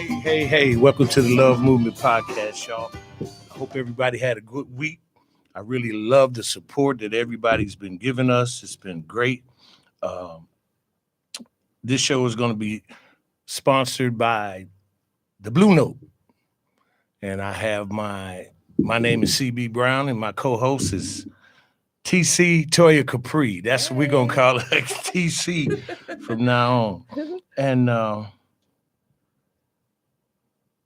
Hey, welcome to the Love Movement Podcast, y'all. I hope everybody had a good week. I really love the support that everybody's been giving us. It's been great. Um, this show is going to be sponsored by the Blue Note. And I have my name is CB Brown, and my co-host is TC Toya Capri. That's what we're going to call it, TC from now on. And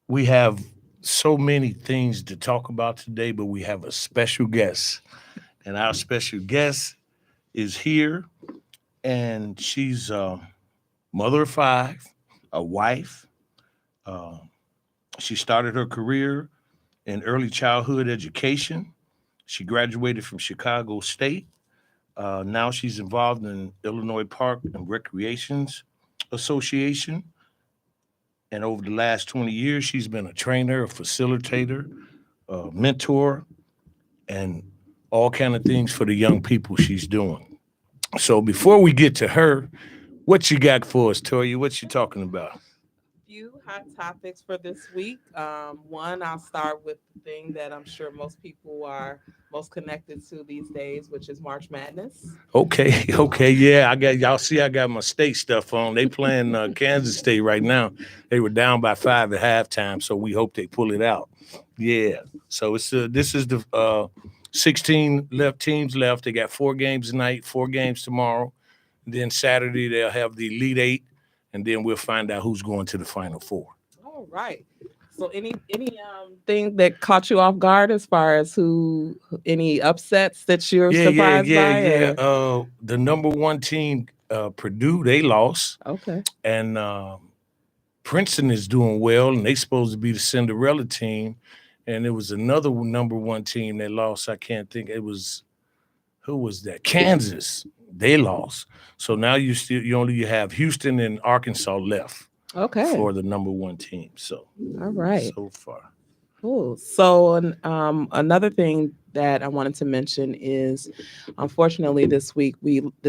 we have so many things to talk about today, but we have a special guest. And our special guest is here, and she's a mother of five, a wife. She started her career in early childhood education. She graduated from Chicago State. Now she's involved in Illinois Park and Recreations Association. And over the last 20 years, she's been a trainer, a facilitator, a mentor, and all kind of things for the young people she's doing. So before we get to her, what you got for us, Toya? What you talking about? Few hot topics for this week. One, I'll start with the thing that I'm sure most people are most connected to these days, which is March Madness. Okay, yeah. I got my state stuff on. They playing Kansas State right now. They were down by 5 at halftime, so we hope they pull it out. Yeah. So this is the 16 teams left. They got 4 games tonight, 4 games tomorrow. And then Saturday they'll have the Elite 8, and then we'll find out who's going to the Final 4. All right. So any thing that caught you off guard as far as any upsets that you're surprised by? Yeah. The number 1 team, Purdue, they lost. Okay. And Princeton is doing well, and they supposed to be the Cinderella team. And there was another number 1 team that lost. I can't think. It was, who was that? Kansas. They lost. So now you only have Houston and Arkansas left. Okay. For the number 1 team. So all right. So far. Cool. So another thing that I wanted to mention is, unfortunately, this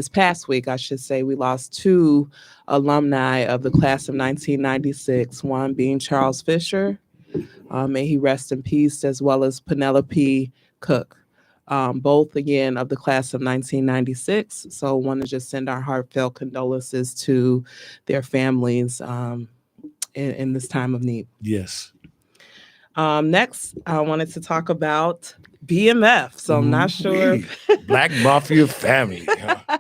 past week, I should say, we lost 2 alumni of the class of 1996. One being Charles Fisher, may he rest in peace, as well as Penelope Cook. Both, again, of the class of 1996. So I want to just send our heartfelt condolences to their families in this time of need. Yes. Next, I wanted to talk about BMF. So I'm not sure. Black Mafia Family. Huh?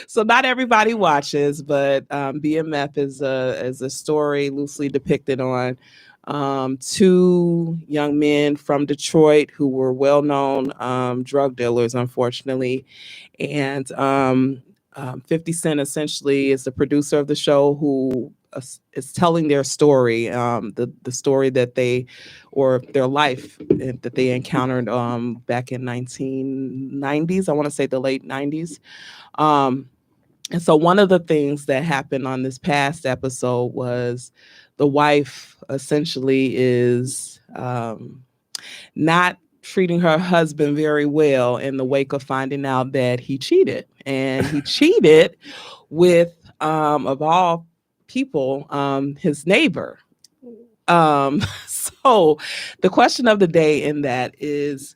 So not everybody watches, but BMF is a story loosely depicted on 2 young men from Detroit who were well-known drug dealers, unfortunately. And 50 Cent essentially is the producer of the show who is telling their story, the story that their life that they encountered back in 1990s. I want to say the late 90s. And so one of the things that happened on this past episode was the wife essentially is not treating her husband very well in the wake of finding out that he cheated. And he cheated with, of all people, his neighbor. So the question of the day in that is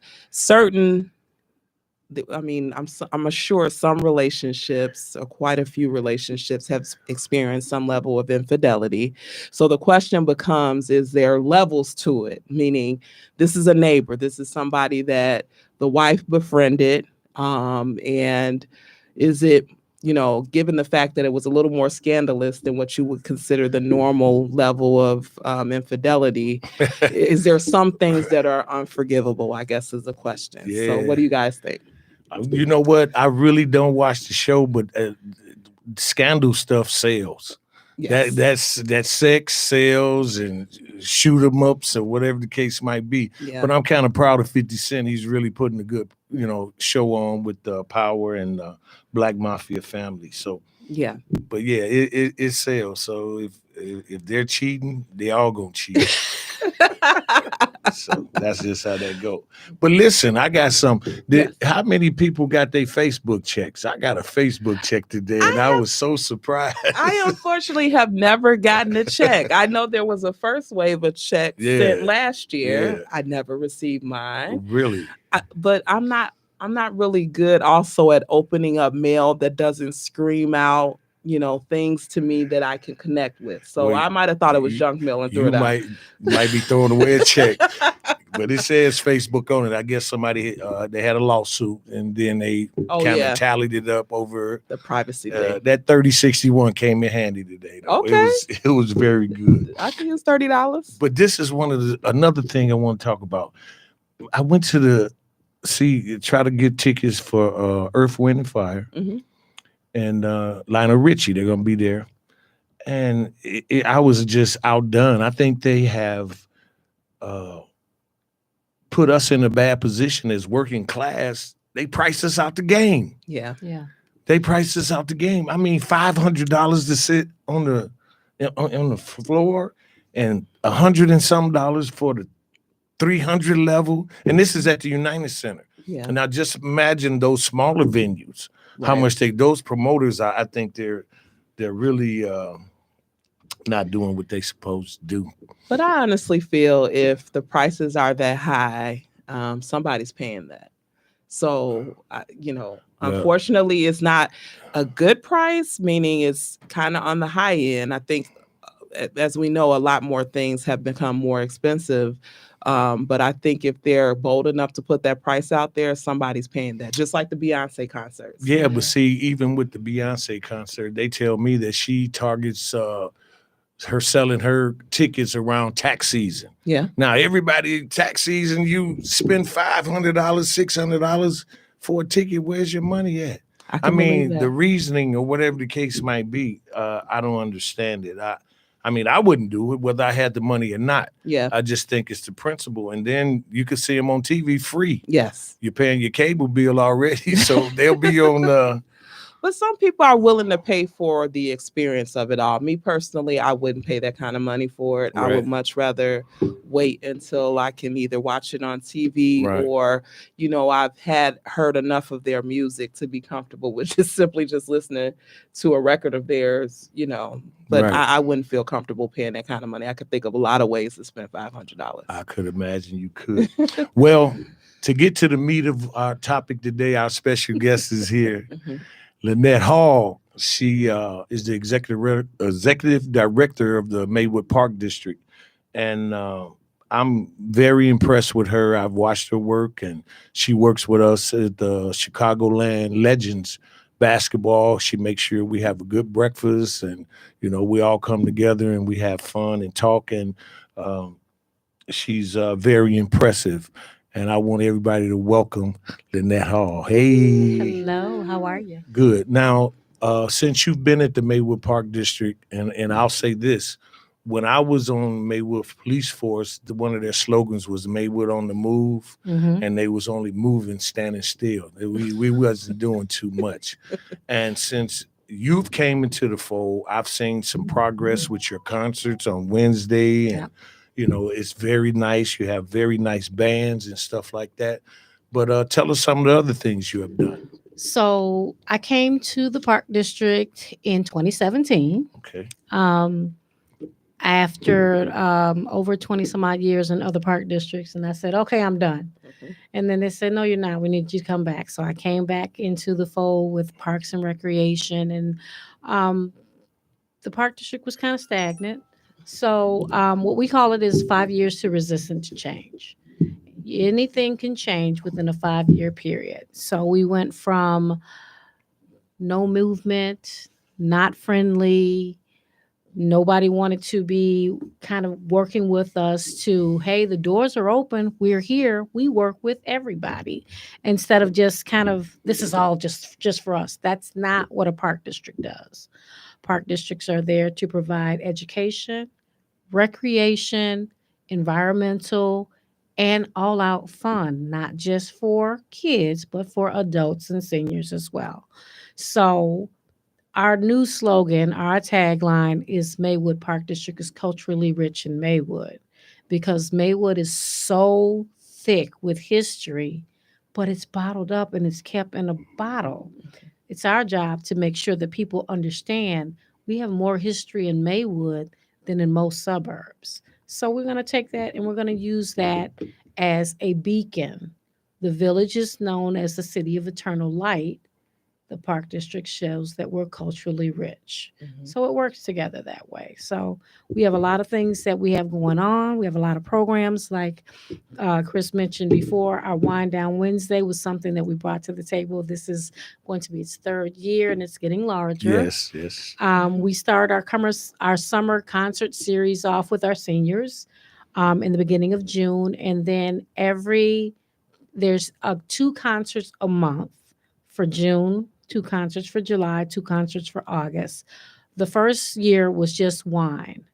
I'm sure some relationships, or quite a few relationships, have experienced some level of infidelity. So the question becomes, is there levels to it? Meaning, this is a neighbor. This is somebody that the wife befriended. And is it, given the fact that it was a little more scandalous than what you would consider the normal level of infidelity, is there some things that are unforgivable, I guess is the question. Yeah. So what do you guys think? You know what? I really don't watch the show, but scandal stuff sells. Yes. That sex sells and shoot 'em ups or whatever the case might be. Yeah. But I'm kind of proud of 50 Cent. He's really putting a good, show on with Power and Black Mafia Family. So yeah. But yeah, it sells. So if they're cheating, they all gonna cheat. So that's just how that go. But listen, I got some. Yes. How many people got their Facebook checks? I got a Facebook check today, and I was so surprised. I unfortunately have never gotten a check. I know there was a first wave of checks sent last year. I never received mine. Really? But I'm not really good also at opening up mail that doesn't scream out, things to me that I can connect with. So I might have thought it was junk mail and threw it out. Might be throwing away a check. But it says Facebook on it. I guess somebody they had a lawsuit, and then they kind of tallied it up over the privacy thing. That 3061 came in handy today, though. Okay, it was very good. I can use $30. But this is another thing I want to talk about. I went to try to get tickets for Earth, Wind, and Fire, and Lionel Richie. They're gonna be there, and I was just outdone. I think they have put us in a bad position as working class. They priced us out the game. Yeah. They priced us out the game. I mean, $500 to sit on the floor, and $100 and some dollars for the 300 level, and this is at the United Center. Yeah. And now just imagine those smaller venues, how much those promoters are. I think they're really not doing what they supposed to do. But I honestly feel if the prices are that high, somebody's paying that. So, unfortunately, it's not a good price, meaning it's kind of on the high end. I think, as we know, a lot more things have become more expensive. But I think if they're bold enough to put that price out there, somebody's paying that, just like the Beyonce concerts. Yeah, but see, even with the Beyonce concert, they tell me that she targets her selling her tickets around tax season. Yeah. Now, everybody, tax season, you spend $500, $600 for a ticket. Where's your money at? I mean, the reasoning or whatever the case might be, I don't understand it. I mean, I wouldn't do it whether I had the money or not. Yeah. I just think it's the principle. And then you can see them on TV free. Yes. You're paying your cable bill already, so they'll be on But some people are willing to pay for the experience of it all. Me personally, I wouldn't pay that kind of money for it. Right. I would much rather wait until I can either watch it on TV or, I've heard enough of their music to be comfortable with just listening to a record of theirs, But I wouldn't feel comfortable paying that kind of money. I could think of a lot of ways to spend $500. I could imagine you could. Well, to get to the meat of our topic today, our special guest is here. Lynette Hall, she is the executive director of the Maywood Park District. And I'm very impressed with her. I've watched her work, and she works with us at the Chicagoland Legends basketball. She makes sure we have a good breakfast, and, we all come together and we have fun and talk. And she's very impressive. And I want everybody to welcome Lynette Hall. Hey. Hello, how are you? Good. Now, since you've been at the Maywood Park District, and I'll say this, when I was on Maywood Police Force, one of their slogans was Maywood on the move, and they was only moving, standing still. We wasn't doing too much. And since you've came into the fold, I've seen some progress with your concerts on Wednesday, and it's very nice. You have very nice bands and stuff like that. But tell us some of the other things you have done. So I came to the Park District in 2017. Okay. After over 20 some odd years in other park districts. And I said, okay, I'm done. And then they said, no, you're not. We need you to come back. So I came back into the fold with Parks and Recreation. And the Park District was kind of stagnant. So what we call it is 5 years to resistant to change. Anything can change within a 5-year period. So we went from no movement, not friendly, nobody wanted to be kind of working with us to, hey, the doors are open. We're here. We work with everybody instead of just kind of, this is all just for us. That's not what a park district does. Park districts are there to provide education, recreation, environmental, and all out fun, not just for kids, but for adults and seniors as well. So our new slogan, our tagline is Maywood Park District is culturally rich in Maywood. because Maywood is so thick with history, but it's bottled up and it's kept in a bottle. It's our job to make sure that people understand we have more history in Maywood than in most suburbs. So we're going to take that and we're going to use that as a beacon. The village is known as the City of Eternal Light. The Park District shows that we're culturally rich. So it works together that way. So we have a lot of things that we have going on. We have a lot of programs like Chris mentioned before. Our Wind Down Wednesday was something that we brought to the table. This is going to be its third year and it's getting larger. Yes, yes. We start our summer concert series off with our seniors in the beginning of June. And then there's two concerts a month for June, two concerts for July, two concerts for August. The first year was just wine.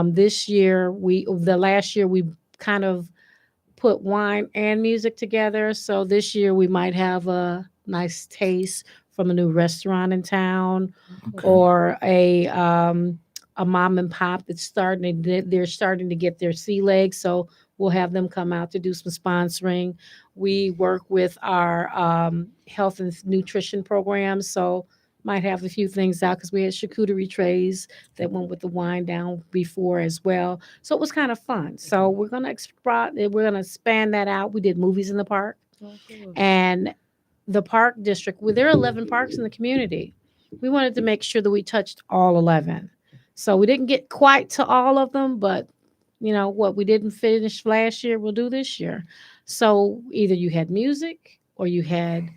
This year, the last year, we kind of put wine and music together. So this year, we might have a nice taste from a new restaurant in town Okay. or a mom and pop they're starting to get their sea legs. So we'll have them come out to do some sponsoring. We work with our health and nutrition programs. So might have a few things out because we had charcuterie trays that went with the wine down before as well. So it was kind of fun. So we're gonna expand that out. We did movies in the park and the park district. Well, there are 11 parks in the community. We wanted to make sure that we touched all 11. So we didn't get quite to all of them, but you know what we didn't finish last year, we'll do this year. So either you had music or you had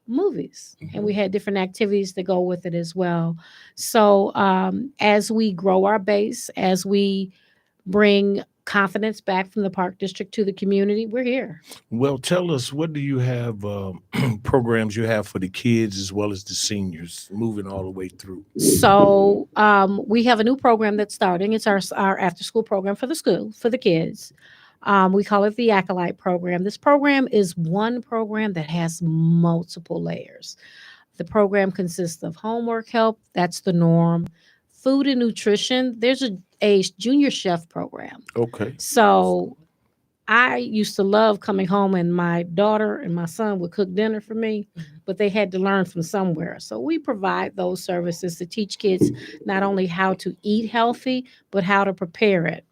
movies, and we had different activities that go with it as well. So as we grow our base, as we bring confidence back from the park district to the community, we're here. Well, tell us, what do you have programs you have for the kids as well as the seniors moving all the way through? So we have a new program that's starting. It's our after school program for the kids. We call it the Acolyte program. This program is one program that has multiple layers. The program consists of homework help. That's the norm. Food and nutrition. There's a junior chef program. Okay. So I used to love coming home and my daughter and my son would cook dinner for me, but they had to learn from somewhere. So we provide those services to teach kids not only how to eat healthy, but how to prepare it.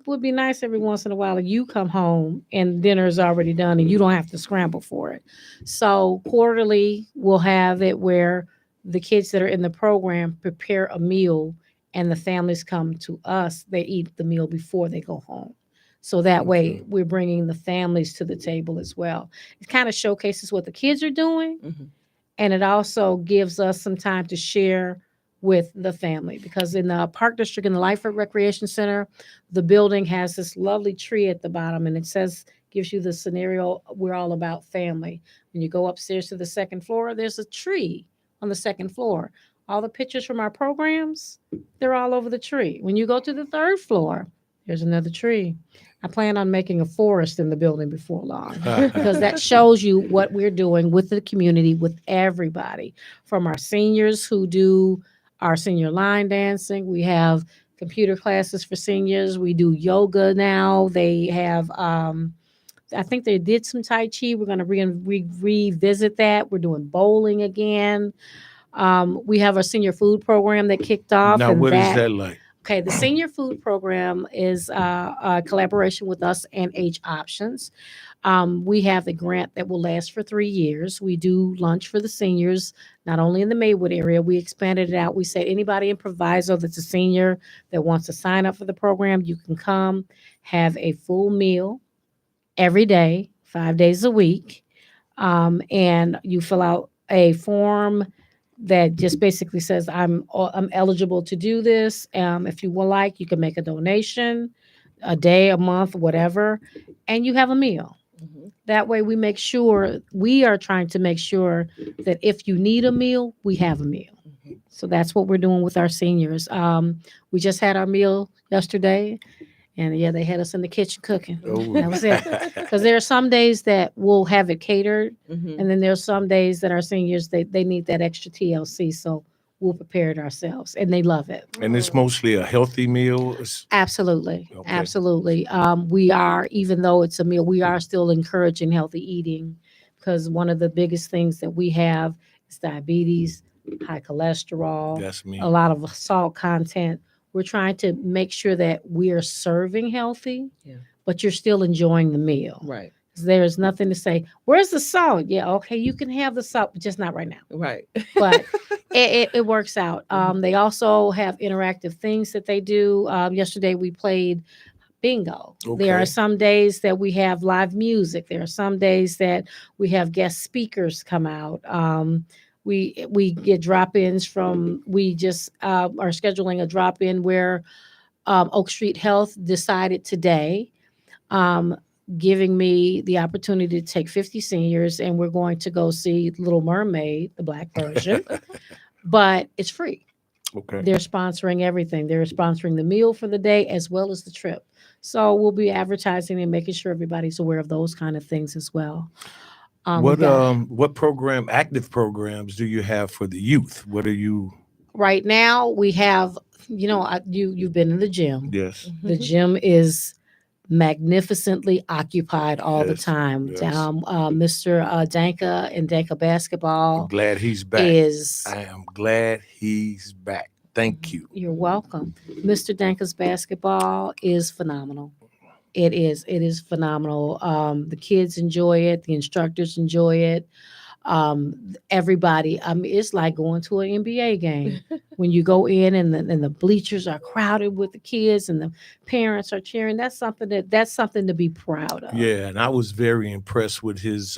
Would be nice every once in a while you come home and dinner is already done and you don't have to scramble for it. So quarterly we'll have it where the kids that are in the program prepare a meal and the families come to us. They eat the meal before they go home. So that way Okay. we're bringing the families to the table as well. It kind of showcases what the kids are doing, and it also gives us some time to share with the family because in the park district in the Lyford Recreation Center, the building has this lovely tree at the bottom and it says gives you the scenario we're all about family. When you go upstairs to the second floor, there's a tree on the second floor. All the pictures from our programs, they're all over the tree. When you go to the third floor, there's another tree. I plan on making a forest in the building before long because that shows you what we're doing with the community, with everybody, from our seniors who do our senior line dancing. We have computer classes for seniors. We do yoga now. They have, I think they did some Tai Chi. We're going to revisit that. We're doing bowling again. We have our senior food program that kicked off. Now, And what is that, that like? okay, the senior food program is a collaboration with us and Age Options. We have a grant that will last for 3 years. We do lunch for the seniors, not only in the Maywood area. We expanded it out. We said anybody in Proviso that's a senior that wants to sign up for the program, you can come have a full meal every day, 5 days a week. And you fill out a form that just basically says I'm eligible to do this. If you would like, you can make a donation, a day, a month, whatever, and you have a meal. That way, we are trying to make sure that if you need a meal, we have a meal. So that's what we're doing with our seniors. We just had our meal yesterday, and yeah, they had us in the kitchen cooking. Oh. That was it. Because there are some days that we'll have it catered, and then there's some days that our seniors they need that extra TLC. So we'll prepare it ourselves, and they love it. And it's mostly a healthy meal. Absolutely, Okay. absolutely. We are, even though it's a meal, we are still encouraging healthy eating, because one of the biggest things that we have is diabetes, high cholesterol, That's me. a lot of salt content. We're trying to make sure that we are serving healthy, Yeah. but you're still enjoying the meal. Right. There's nothing to say, where's the salt? Yeah, okay, you can have the salt, but just not right now. Right. But it works out. They also have interactive things that they do. Yesterday we played bingo. There Okay. are some days that we have live music. There are some days that we have guest speakers come out. We get drop-ins from. We just are scheduling a drop-in where Oak Street Health decided today, um, giving me the opportunity to take 50 seniors, and we're going to go see Little Mermaid, the black version, but it's free. Okay. They're sponsoring everything. They're sponsoring the meal for the day as well as the trip. So we'll be advertising and making sure everybody's aware of those kind of things as well. What active programs do you have for the youth? What are you? Right now we have, you've been in the gym. Yes. The gym is magnificently occupied all the Yes, time. yes. Mr. Danka and Danka I'm basketball glad he's back. is. I am glad he's back. Thank you. You're welcome. Mr. Danka's basketball is phenomenal. It is. It is phenomenal. The kids enjoy it. The instructors enjoy it. Everybody. I mean, it's like going to an NBA game when you go in and the bleachers are crowded with the kids and the parents are cheering. That's something to be proud of. Yeah, and I was very impressed with his.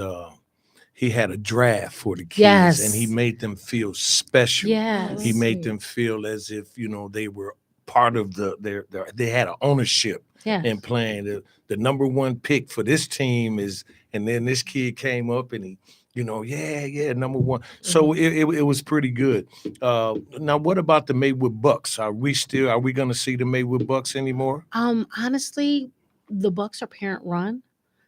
He had a draft for the kids, Yes. and he made them feel special. Yes. He made them feel as if they were part of they had an ownership Yes. in playing. The number one pick for this team is, and then this kid came up and he, number one. So it was pretty good. Now, what about the Maywood Bucks? Are we going to see the Maywood Bucks anymore? Honestly, the Bucks are parent run,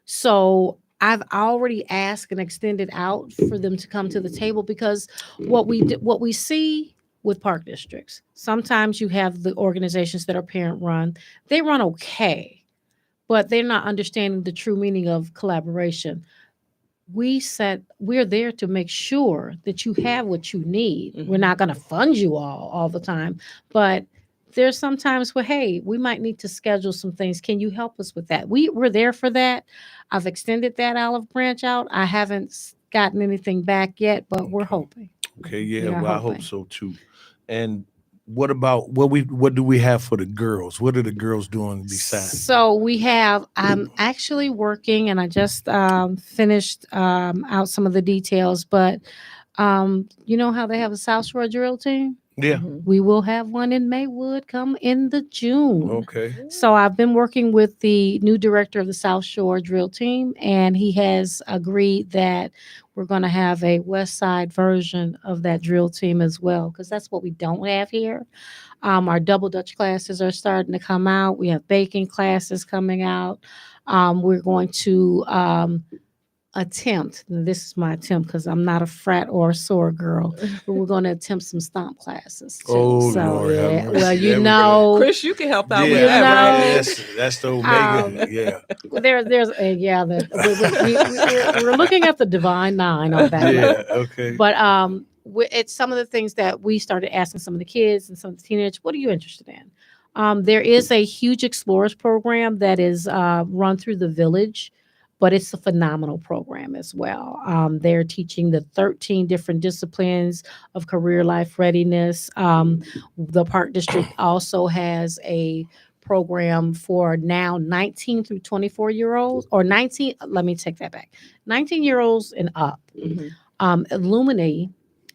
so I've already asked and extended out for them to come to the table, because what we see with park districts, sometimes you have the organizations that are parent run. They run okay, but they're not understanding the true meaning of collaboration. We said we're there to make sure that you have what you need. We're not going to fund you all the time, but there's some times where, hey, we might need to schedule some things. Can you help us with that? We're there for that. I've extended that olive branch out. I haven't gotten anything back yet, but we're hoping. Okay, yeah, We are well, I hope hoping. so too. And what about what do we have for the girls? What are the girls doing besides? So I'm actually working, and I just finished out some of the details, but you know how they have a South Shore drill team? Yeah. We will have one in Maywood come in the June. Okay. So I've been working with the new director of the South Shore drill team, and he has agreed that we're going to have a West Side version of that drill team as well, because that's what we don't have here. Our double Dutch classes are starting to come out. We have baking classes coming out. We're going to attempt, and this is my attempt because I'm not a frat or a sore girl, but we're going to attempt some stomp classes too. Oh, Lord have mercy. Well, There we go. Chris, you can help out with Yeah, that, right? that's the Omega. Yeah. We're looking at the Divine Nine on that. Yeah. level. Okay. But it's some of the things that we started asking some of the kids and some of the teenagers, what are you interested in? There is a huge Explorers program that is run through the village, but it's a phenomenal program as well. They're teaching the 13 different disciplines of career life readiness. The Park District also has a program for now 19 through 24-year-olds, or 19, let me take that back, 19-year-olds and up. Illumini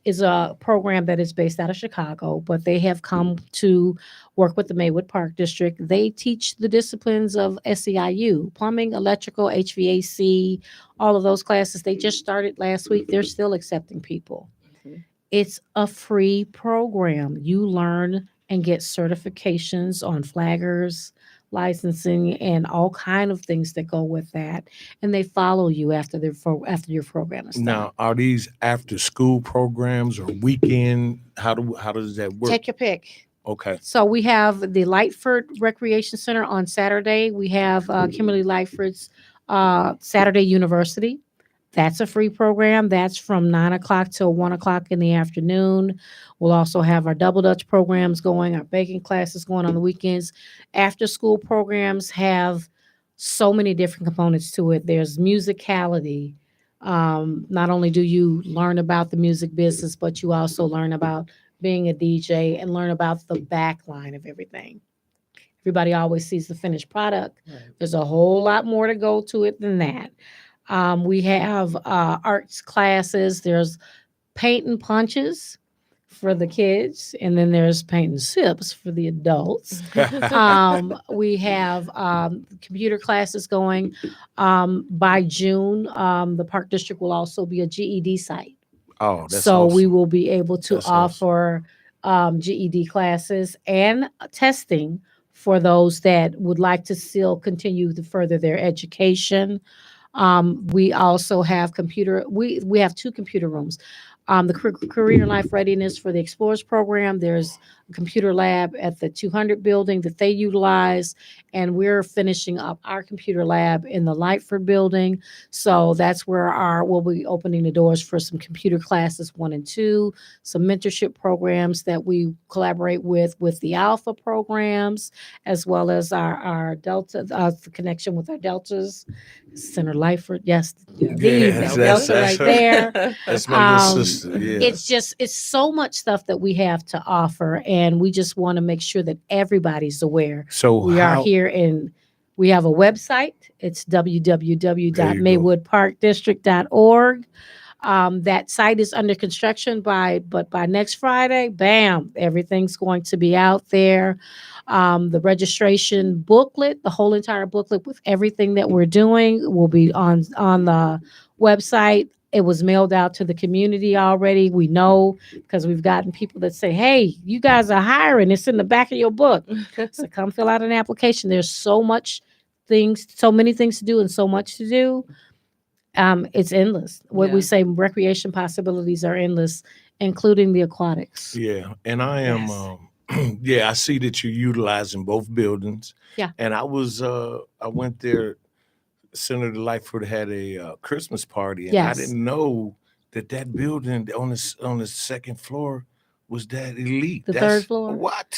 is a program that is based out of Chicago, but they have come to work with the Maywood Park District. They teach the disciplines of SEIU, plumbing, electrical, HVAC, all of those classes. They just started last week. They're still accepting people. It's a free program. You learn and get certifications on flaggers, licensing, and all kind of things that go with that. And they follow you after after your program is done. Now, are these after school programs or weekend? How does that work? Take your pick. Okay. So we have the Lightford Recreation Center on Saturday. We have Kimberly Lightford's Saturday University. That's a free program. That's from 9 o'clock till 1 o'clock in the afternoon. We'll also have our double Dutch programs going, our baking classes going on the weekends. After school programs have so many different components to it. There's musicality. Not only do you learn about the music business, but you also learn about being a DJ and learn about the back line of everything. Everybody always sees the finished product. Right. There's a whole lot more to go to it than that. We have arts classes. There's paint and punches for the kids, and then there's paint and sips for the adults. We have computer classes going. By June, the Park District will also be a GED site. Oh, that's So we awesome. will be able to That's awesome. offer GED classes and testing for those that would like to still continue to further their education. We also have we have two computer rooms. The Career and Life Readiness for the Explorers program. There's a computer lab at the 200 building that they utilize, and we're finishing up our computer lab in the Lightford building. So that's where we'll be opening the doors for some computer classes 1 and 2, some mentorship programs that we collaborate with the Alpha programs, as well as our Delta, the connection with our Deltas. Center Lightford, yes, Yes. the Yes, Delta right there. That's my little Um, sister. Yeah. It's so much stuff that we have to offer, and we just want to make sure that everybody's aware. So We are how? here we have a website. It's There you go. www.maywoodparkdistrict.org. That site is under construction but by next Friday, bam, everything's going to be out there. The registration booklet, the whole entire booklet with everything that we're doing, will be on the website. It was mailed out to the community already. We know because we've gotten people that say, "Hey, you guys are hiring. It's in the back of your book. So come fill out an application." There's so many things to do, and so much to do. It's endless. What we Yeah. say, recreation possibilities are endless, including the aquatics. Yeah, and I am. Yes. Yeah, I see that you're utilizing both buildings. Yeah. And I went there. Senator Lightfoot had a Christmas party, and I Yes. didn't know that building on the second floor was that elite. The That's third floor? what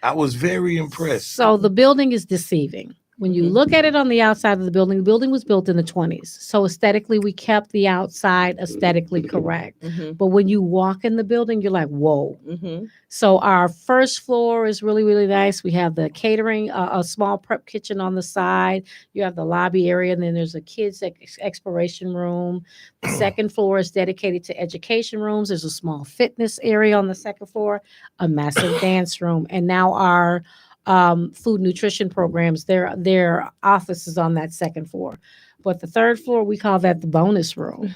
I was very impressed. So the building is deceiving. When you Mhm. look at it on the outside of the building was built in the 20s. So aesthetically, we kept the outside aesthetically correct. Mhm. But when you walk in the building, you're like, whoa. Mhm. So our first floor is really, really nice. We have the catering, a small prep kitchen on the side. You have the lobby area, and then there's a kids exploration room. The second floor is dedicated to education rooms. There's a small fitness area on the second floor, a massive dance room, and now our food nutrition programs. Their office is on that second floor. But the third floor, we call that the bonus room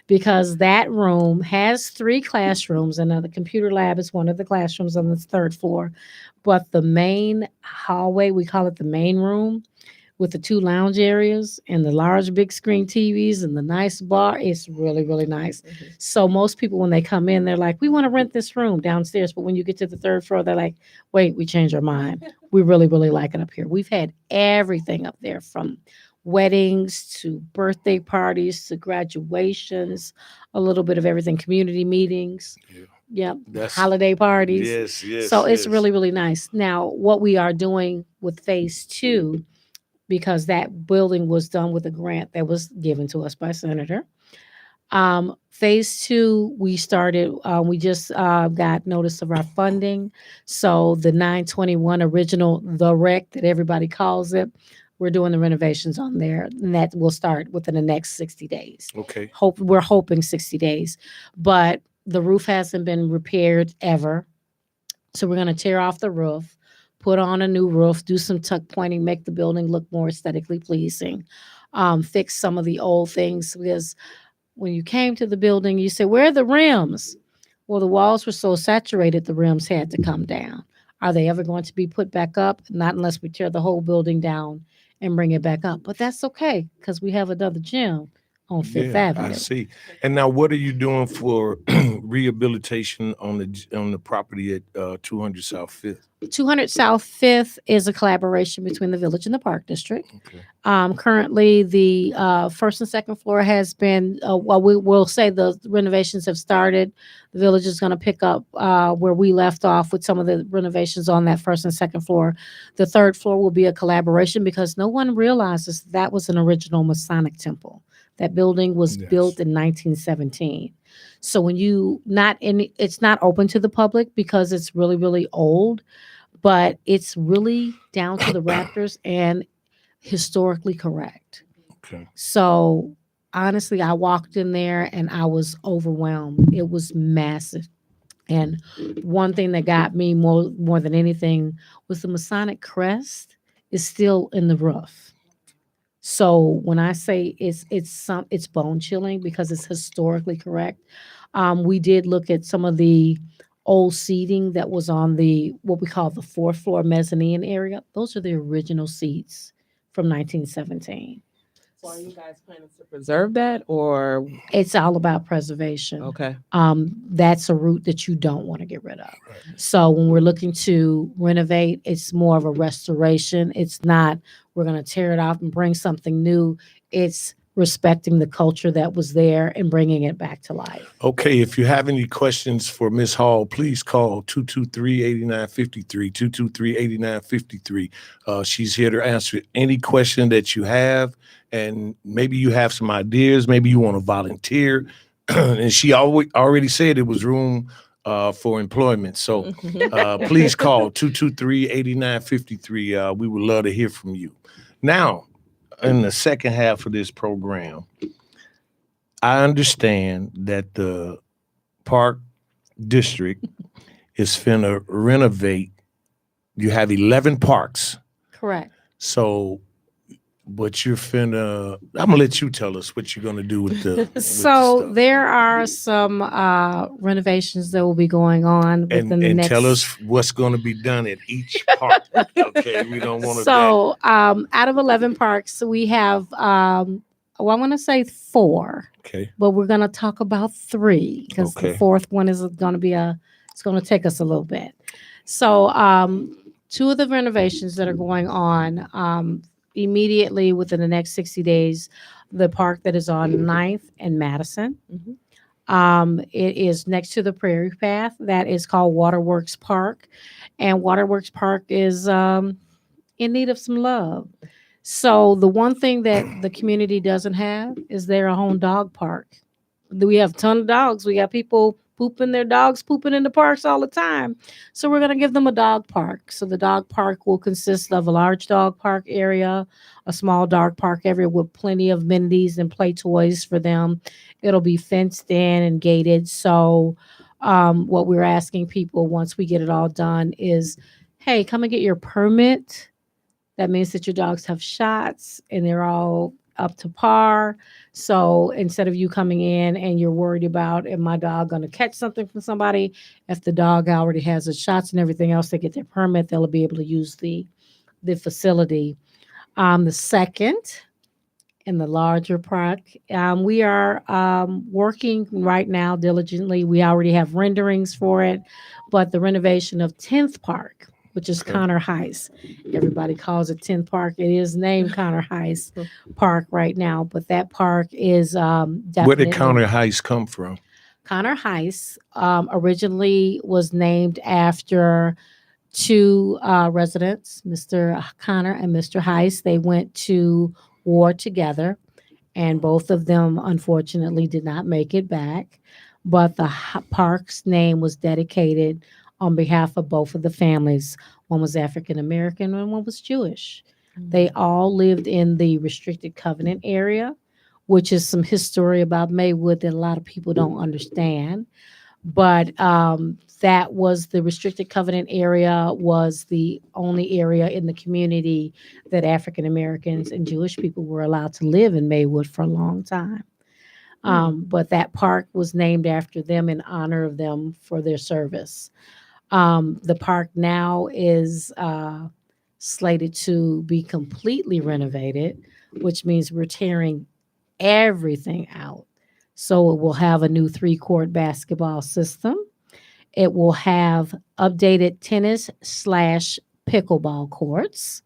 because that room has 3 classrooms, and the computer lab is one of the classrooms on the third floor. But the main hallway, we call it the main room, with the 2 lounge areas and the large big screen TVs and the nice bar. It's really, really nice. Mhm. So most people, when they come in, they're like, we want to rent this room downstairs. But when you get to the third floor, they're like, wait, we changed our mind. We really, really like it up here. We've had everything up there, from weddings to birthday parties to graduations, a little bit of everything, community meetings. Yeah. Yep. That's Holiday parties. yes, yes. So it's yes. really, really nice. Now, what we are doing with phase 2, because that building was done with a grant that was given to us by Senator. Phase 2, we just got notice of our funding. So the 921 original, the rec that everybody calls it, we're doing the renovations on there, and that will start within the next 60 days. Okay. We're hoping 60 days, but the roof hasn't been repaired ever. So we're going to tear off the roof, put on a new roof, do some tuck pointing, make the building look more aesthetically pleasing, fix some of the old things. Because when you came to the building, you said, where are the rims? Well, the walls were so saturated, the rims had to come down. Are they ever going to be put back up? Not unless we tear the whole building down and bring it back up. But that's okay because we have another gym on Fifth Yeah, I Avenue. see. And now, what are you doing for rehabilitation on the property at 200 South Fifth? 200 South Fifth is a collaboration between the Village and the Park District. Okay. Currently, the first and second floor has been, well, we will say the renovations have started. The Village is going to pick up where we left off with some of the renovations on that first and second floor. The third floor will be a collaboration because no one realizes that was an original Masonic temple. That building was Yes. built in 1917. So when you not in, it's not open to the public because it's really, really old, but it's really down to the rafters and historically correct. Okay. So honestly, I walked in there and I was overwhelmed. It was massive. And one thing that got me more than anything was the Masonic crest is still in the roof. So when I say it's bone chilling because it's historically correct. We did look at some of the old seating that was on the what we call the fourth floor mezzanine area. Those are the original seats from 1917. So are you guys planning to preserve that or It's all about preservation. okay? That's a route that you don't want to get rid of. Right. So when we're looking to renovate, it's more of a restoration. It's not we're going to tear it off and bring something new. It's respecting the culture that was there and bringing it back to life. Okay, if you have any questions for Ms. Hall, please call 223-8953, 223-8953. She's here to answer any question that you have, and maybe you have some ideas, maybe you want to volunteer. And she already said it was room for employment. So please call 223-8953. We would love to hear from you. Now, in the second half of this program, I understand that the park district is finna renovate. You have 11 parks. Correct. So, but you're finna, I'm gonna let you tell us what you're gonna do with the. So stuff. there are some renovations that will be going on within the And next. tell us what's gonna be done at each park. Okay, we don't want to. So out of 11 parks, we have, well, I want to say 4, Okay. but we're going to talk about 3 because the Okay. 4th one is going to be it's going to take us a little bit. So 2 of the renovations that are going on immediately within the next 60 days, the park that is on 9th and Madison. It is next to the Prairie Path. That is called Waterworks Park. And Waterworks Park is in need of some love. So the one thing that the community doesn't have is their own dog park. We have a ton of dogs. We got people pooping their dogs, pooping in the parks all the time. So we're going to give them a dog park. So the dog park will consist of a large dog park area, a small dog park area with plenty of amenities and play toys for them. It'll be fenced in and gated. So what we're asking people once we get it all done is, hey, come and get your permit. That means that your dogs have shots and they're all up to par. So instead of you coming in and you're worried about, am my dog going to catch something from somebody? If the dog already has the shots and everything else, they get their permit, they'll be able to use the facility. The second, in the larger park, we are working right now diligently. We already have renderings for it, but the renovation of 10th Park, which is Okay. Connor Heiss. Everybody calls it 10th Park. It is named Connor Heiss Park right now, but that park is definitely. Where did Connor Heiss come from? Connor Heiss originally was named after 2 residents, Mr. Connor and Mr. Heiss. They went to war together, and both of them unfortunately did not make it back. But the park's name was dedicated on behalf of both of the families. One was African American and one was Jewish. They all lived in the restricted covenant area, which is some history about Maywood that a lot of people don't understand. But that was the restricted covenant area, was the only area in the community that African Americans and Jewish people were allowed to live in Maywood for a long time. But that park was named after them in honor of them for their service. The park now is slated to be completely renovated, which means we're tearing everything out. So it will have a new 3-court basketball system. It will have updated tennis slash pickleball courts.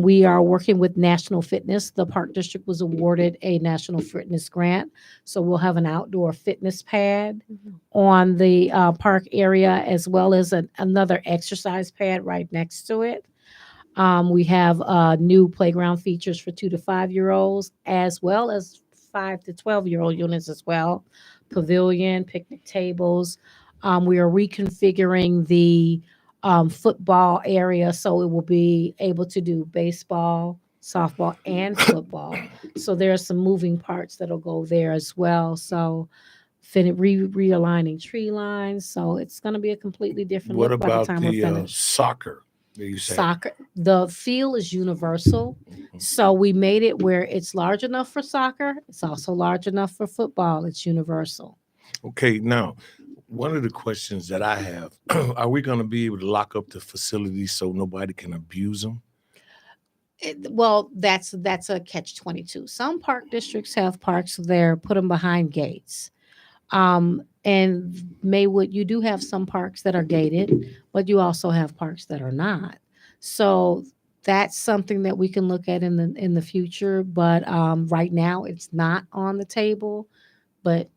We are working with National Fitness. The Park District was awarded a National Fitness grant. So we'll have an outdoor fitness pad on the park area, as well as another exercise pad right next to it. We have new playground features for 2 to 5 year olds, as well as 5 to 12 year old units as well. Pavilion, picnic tables. We are reconfiguring the football area so it will be able to do baseball, softball, and football. So there are some moving parts that'll go there as well. So realigning tree lines. So it's going to be a completely different What look by the about time we're the finished. soccer that you say? Soccer, the field is universal. So we made it where it's large enough for soccer. It's also large enough for football. It's universal. Okay, now one of the questions that I have: Are we going to be able to lock up the facilities so nobody can abuse them? Well, that's a catch-22. Some park districts have parks there, put them behind gates. And Maywood, you do have some parks that are gated, but you also have parks that are not. So that's something that we can look at in the future. But right now, it's not on the table. But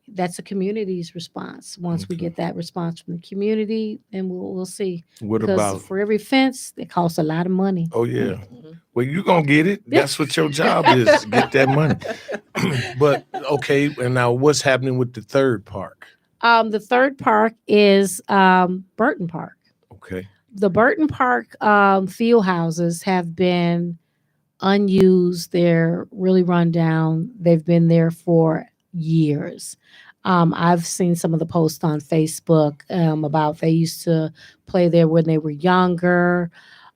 that's a community's response. Once we Okay. get that response from the community, then we'll see. What Because about? for every fence, it costs a lot of money. Oh yeah. Mhm. Well, you're gonna get it. That's what your job is, get that money. But okay, and now what's happening with the third park? The third park is Burton Park. Okay. The Burton Park field houses have been unused. They're really run down. They've been there for years. I've seen some of the posts on Facebook about they used to play there when they were younger.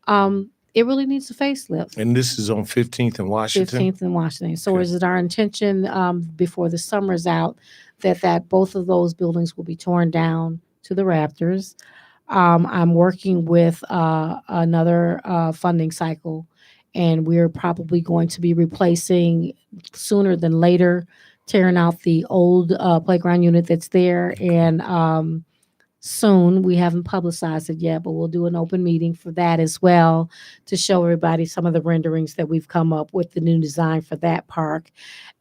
It really needs a facelift. And this is on 15th and Washington. 15th in Washington. So Okay. is it our intention before the summer's out that both of those buildings will be torn down to the rafters? I'm working with another funding cycle, and we're probably going to be replacing sooner than later, tearing out the old playground unit that's there, and soon. We haven't publicized it yet, but we'll do an open meeting for that as well to show everybody some of the renderings that we've come up with, the new design for that park,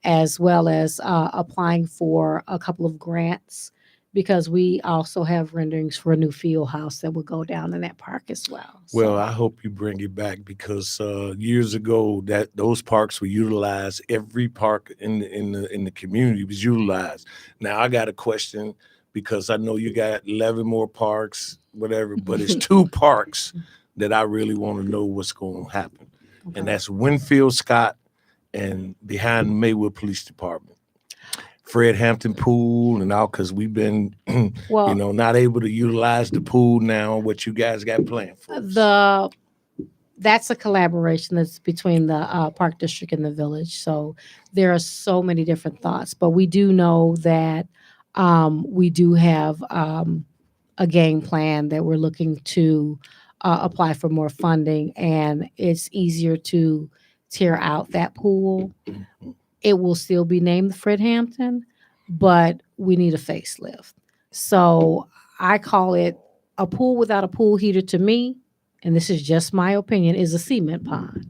as well as applying for a couple of grants because we also have renderings for a new field house that will go down in that park as well. Well, So, I hope you bring it back because years ago that those parks were utilized. Every park in the community was utilized. Now I got a question because I know you got 11 more parks, whatever, but it's two parks that I really want to know what's going to happen, okay. and that's Winfield Scott and behind the Maywood Police Department. Fred Hampton Pool and all, because we've been, Well, not able to utilize the pool now. What you guys got planned for us? that's a collaboration that's between the park district and the village. So there are so many different thoughts, but we do know that we do have a game plan that we're looking to apply for more funding, and it's easier to tear out that pool. Mhm. It will still be named the Fred Hampton, but we need a facelift. So I call it a pool without a pool heater to me, and this is just my opinion, is a cement pond.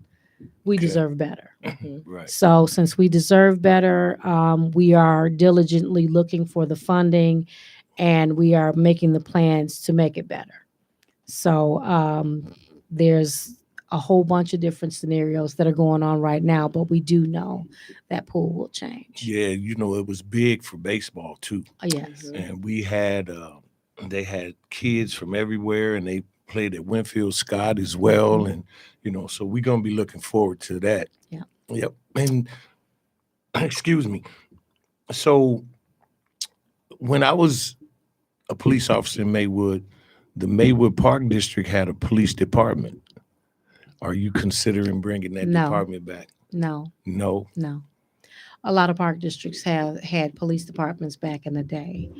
We Okay. deserve better. Mhm. Right. So since we deserve better, we are diligently looking for the funding and we are making the plans to make it better. So there's a whole bunch of different scenarios that are going on right now, but we do know that pool will change. Yeah, it was big for baseball too, Yes. Mhm. and they had kids from everywhere, and they played at Winfield Scott as well, and so we're gonna be looking forward to that. Yeah. Yep. And excuse me. So when I was a police officer in Maywood, the Maywood Park District had a police department. Are you considering bringing that No. department back? No, No. no. A lot of park districts have had police departments back in the day.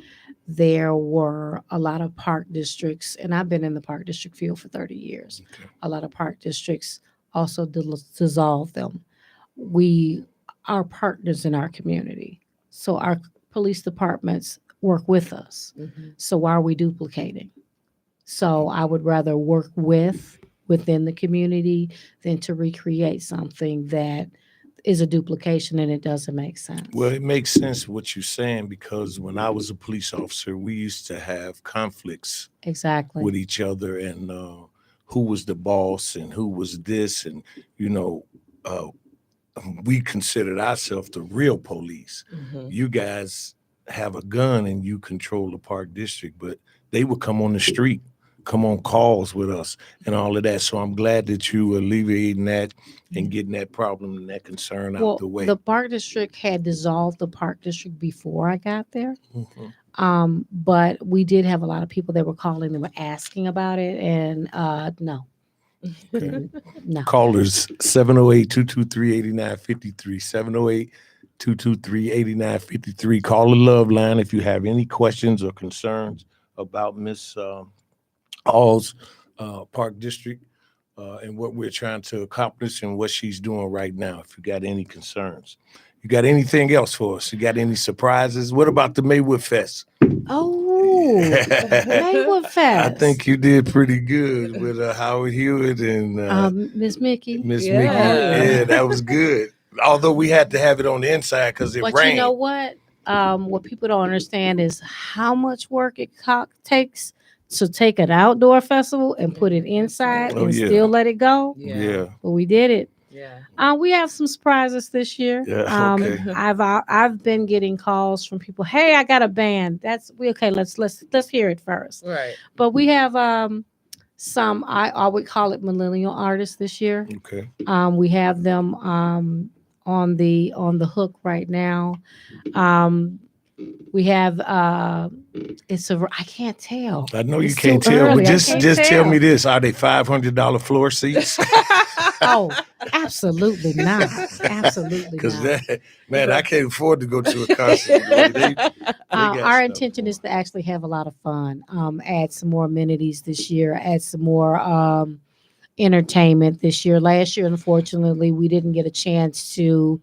there were a lot of park districts, and I've been in the park district field for 30 years. Okay. A lot of park districts also dissolve them. We are partners in our community. So our police departments work with us. Mhm. So why are we duplicating? So I would rather work within the community than to recreate something that is a duplication and it doesn't make sense. Well, it makes sense what you're saying because when I was a police officer, we used to have conflicts Exactly. with each other and who was the boss and who was this. And, you know, uh, we considered ourselves the real police. Mhm. You guys have a gun and you control the park district, but they would come on the street, come on calls with us and all of that. So I'm glad that you alleviating that and getting that problem and that concern out Well, the way. the park district had dissolved the park district before I got there. Mhm. But we did have a lot of people that were calling and were asking about it, and no, Okay. no. Callers 708-223-8953, 708-223-8953. Call the love line if you have any questions or concerns about Miss Hall's Park District and what we're trying to accomplish and what she's doing right now. If you got any concerns, you got anything else for us? You got any surprises? What about the Maywood Fest? Oh, Maywood Fest. I think you did pretty good with Howard Hewitt and Miss Mickey. Miss Yeah. Mickey. Yeah. Yeah, that was good. Although we had to have it on the inside because it But rained. you know what? What people don't understand is how much work it takes to take an outdoor festival and put it inside Oh, and yeah. still let it go. Yeah. But we did it. Yeah. We have some surprises this year. Yeah, okay. I've been getting calls from people. Hey, I got a band. Okay. Let's hear it first. Right. But we have some. I would call it millennial artists this year. Okay. We have them on the hook right now. We have I can't tell. I know you It's can't too tell. early. I Just can't tell tell. me this: are they $500 floor seats? Oh, absolutely not. Absolutely Because not. that man, I can't afford to go to a concert. They got Our stuff intention going. is to actually have a lot of fun. Add some more amenities this year. Add some more entertainment this year. Last year, unfortunately, we didn't get a chance to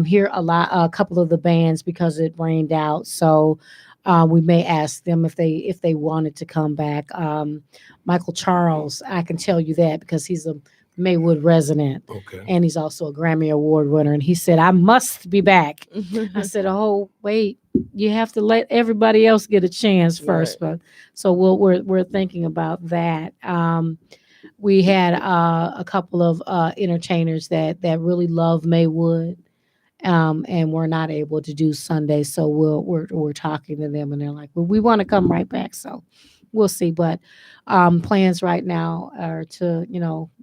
hear a couple of the bands because it rained out. So we may ask them if they wanted to come back. Michael Charles, I can tell you that because he's a Maywood resident Okay. and he's also a Grammy Award winner. And he said, "I must be back." I said, "Oh, wait, you have to let everybody else get a chance first." Right. But so we're thinking about that. We had a couple of entertainers that really love Maywood, and we're not able to do Sunday. So we're talking to them, and they're like, "Well, we want to come right back." So we'll see. But plans right now are to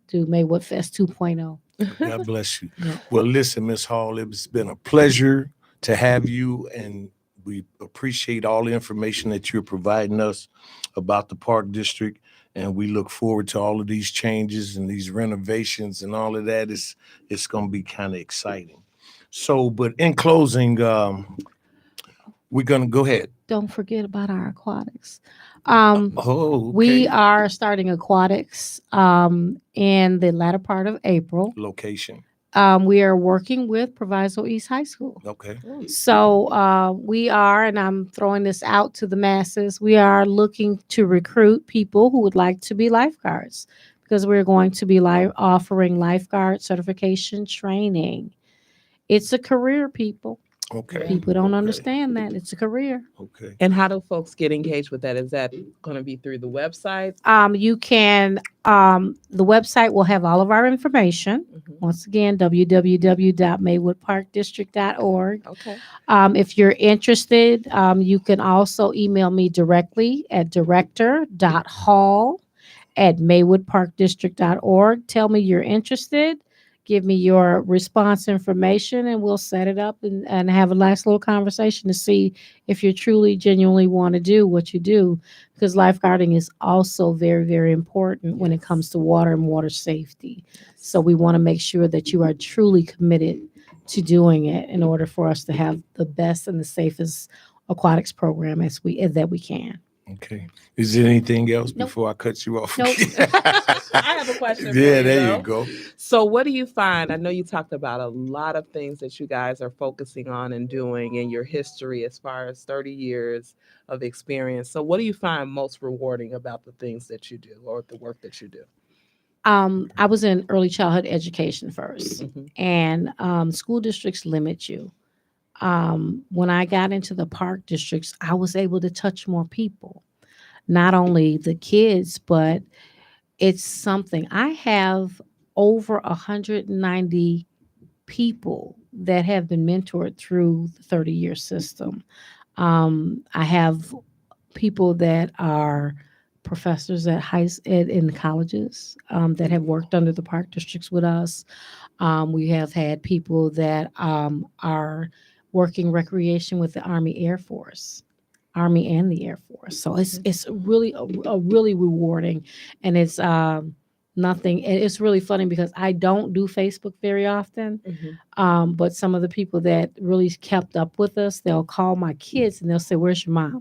do Maywood Fest 2.0. God bless you. Yeah. Well, listen, Miss Hall, it's been a pleasure to have you, and we appreciate all the information that you're providing us about the Park District. And we look forward to all of these changes and these renovations and all of that. It's going to be kind of exciting. So, but in closing, we're going to go ahead. Don't forget about our aquatics. Oh, okay. We are starting aquatics in the latter part of April. Location. We are working with Proviso East High School. Okay. So we are, and I'm throwing this out to the masses, we are looking to recruit people who would like to be lifeguards because we're going to be offering lifeguard certification training. It's a career, people. Okay. People don't Okay. understand that. It's a career. Okay. And how do folks get engaged with that? Is that going to be through the website? You can, the website will have all of our information. Mhm. Once again, www.maywoodparkdistrict.org. Okay. If you're interested, you can also email me directly at director.hall@maywoodparkdistrict.org. Tell me you're interested. Give me your response information and we'll set it up and have a nice little conversation to see if you truly, genuinely want to do what you do. Because lifeguarding is also very, very important when it comes to water and water safety. So we want to make sure that you are truly committed to doing it in order for us to have the best and the safest aquatics program as that we can. Okay. Is there anything else Nope. before I cut you off? Nope. I have a question. Yeah, for you, there though. you go. So, what do you find? I know you talked about a lot of things that you guys are focusing on and doing in your history as far as 30 years of experience. So, what do you find most rewarding about the things that you do or the work that you do? I was in early childhood education first, Mhm. and school districts limit you. When I got into the park districts, I was able to touch more people, not only the kids, but it's something. I have over 190 people that have been mentored through the 30-year system. I have people that are professors in colleges that have worked under the park districts with us. We have had people that are working recreation with the Army Air Force. Army and the Air Force. So it's really a really rewarding, and it's nothing. It's really funny because I don't do Facebook very often, but some of the people that really kept up with us, they'll call my kids and they'll say, "Where's your mom?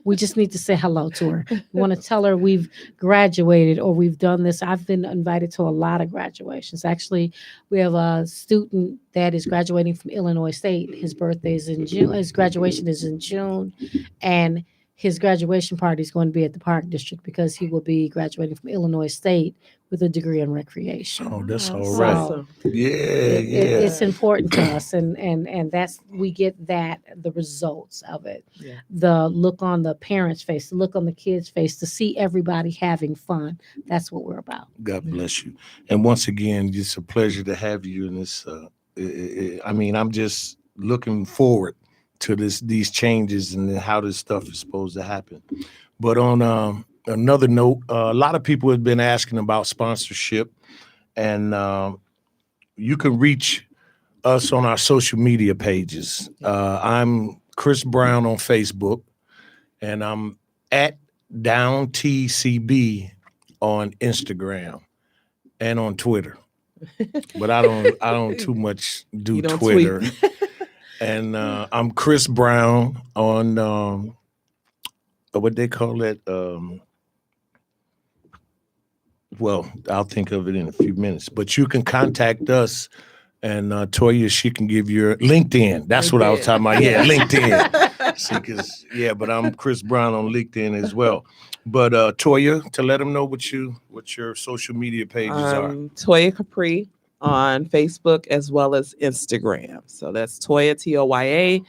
We just need to say hello to her. We want to tell her we've graduated or we've done this." I've been invited to a lot of graduations. Actually, we have a student that is graduating from Illinois State. His birthday is in June. His graduation is in June, and his graduation party is going to be at the Park District because he will be graduating from Illinois State with a degree in recreation. Oh, that's all That's right. awesome. Yeah, It's important to us, and that's we get the results of it. Yeah. The look on the parents' face, the look on the kids' face, to see everybody having fun. That's what we're about. God bless you. And once again, it's a pleasure to have you in this. I mean, I'm just looking forward to these changes and how this stuff is supposed to happen. But on another note, a lot of people have been asking about sponsorship, and you can reach us on our social media pages. I'm Chris Brown on Facebook, and I'm at DownTCB on Instagram and on Twitter. But I don't too much do You don't Twitter. tweet. And I'm Chris Brown on what they call it. Well, I'll think of it in a few minutes. But you can contact us, and Toya, she can give your LinkedIn. That's what I was talking about. Yeah, LinkedIn. See, but I'm Chris Brown on LinkedIn as well. But Toya, to let them know what your social media pages are. Toya Capri on Facebook as well as Instagram. So that's Toya, Toya, Capri.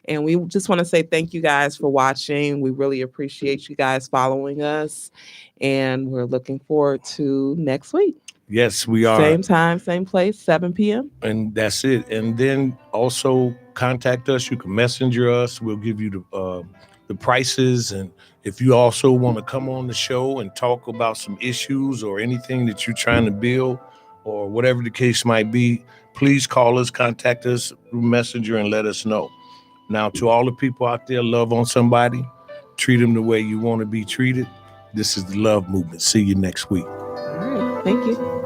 And we just want to say thank you guys for watching. We really appreciate you guys following us. And we're looking forward to next week. Yes, we are. Same time, same place, 7 p.m. And that's it. And then also contact us. You can messenger us. We'll give you the prices. And if you also want to come on the show and talk about some issues or anything that you're trying to build or whatever the case might be, please call us, contact us through Messenger and let us know. Now, to all the people out there, love on somebody, treat them the way you want to be treated. This is the Love Movement. See you next week. All right. Thank you.